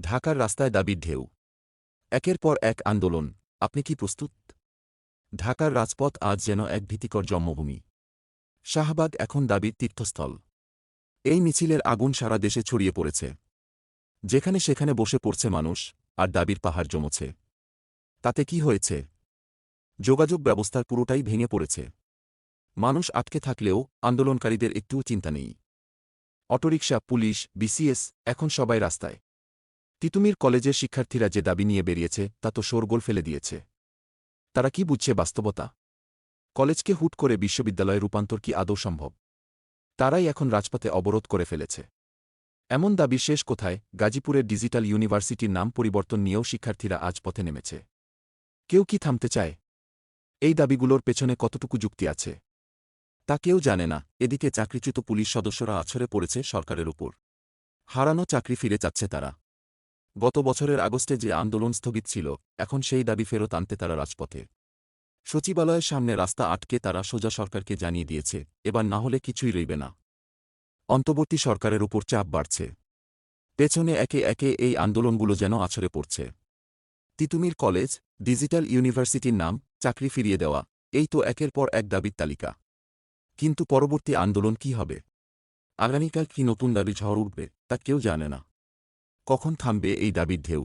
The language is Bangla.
ঢাকার রাস্তায় দাবির ঢেউ। একের পর এক আন্দোলন। আপনি কি প্রস্তুত? ঢাকার রাজপথ আজ যেন এক ভীতিকর জন্মভূমি। শাহবাগ এখন দাবির তীর্থস্থল। এই মিছিলের আগুন সারা দেশে ছড়িয়ে পড়েছে। যেখানে সেখানে বসে পড়ছে মানুষ, আর দাবির পাহাড় জমছে। তাতে কি হয়েছে? যোগাযোগ ব্যবস্থার পুরোটাই ভেঙে পড়েছে। মানুষ আটকে থাকলেও আন্দোলনকারীদের একটুও চিন্তা নেই। অটোরিকশা, পুলিশ, বিসিএস, এখন সবাই রাস্তায়। তিতুমীর কলেজের শিক্ষার্থীরা যে দাবি নিয়ে বেরিয়েছে তা তো শোরগোল ফেলে দিয়েছে। তারা কি বুঝছে বাস্তবতা? কলেজকে হুট করে বিশ্ববিদ্যালয়ে রূপান্তর কি আদৌ সম্ভব? তারাই এখন রাজপথে অবরোধ করে ফেলেছে। এমন দাবি শেষ কোথায়? গাজীপুরের ডিজিটাল ইউনিভার্সিটির নাম পরিবর্তন নিয়েও শিক্ষার্থীরা আজ পথে নেমেছে। কেউ কি থামতে চায়? এই দাবিগুলোর পেছনে কতটুকু যুক্তি আছে তা কেউ জানে না। এদিকে চাকরিচ্যুত পুলিশ সদস্যরা আছড়ে পড়েছে সরকারের উপর। হারানো চাকরি ফিরে চাচ্ছে তারা। গত বছরের আগস্টে যে আন্দোলন স্থগিত ছিল, এখন সেই দাবি ফেরত আনতে তারা রাজপথে। সচিবালয়ের সামনে রাস্তা আটকে তারা সোজা সরকারকে জানিয়ে দিয়েছে, এবার না হলে কিছুই রইবে না। অন্তর্বর্তী সরকারের উপর চাপ বাড়ছে। পেছনে একে একে এই আন্দোলনগুলো যেন আছড়ে পড়ছে। তিতুমীর কলেজ, ডিজিটাল ইউনিভার্সিটির নাম, চাকরি ফিরিয়ে দেওয়া, এই তো একের পর এক দাবির তালিকা। কিন্তু পরবর্তী আন্দোলন কি হবে? আগামীকাল কি নতুন দাবি ঝড় উঠবে তা কেউ জানে না। কখন থামবে এই দাবির ঢেউ?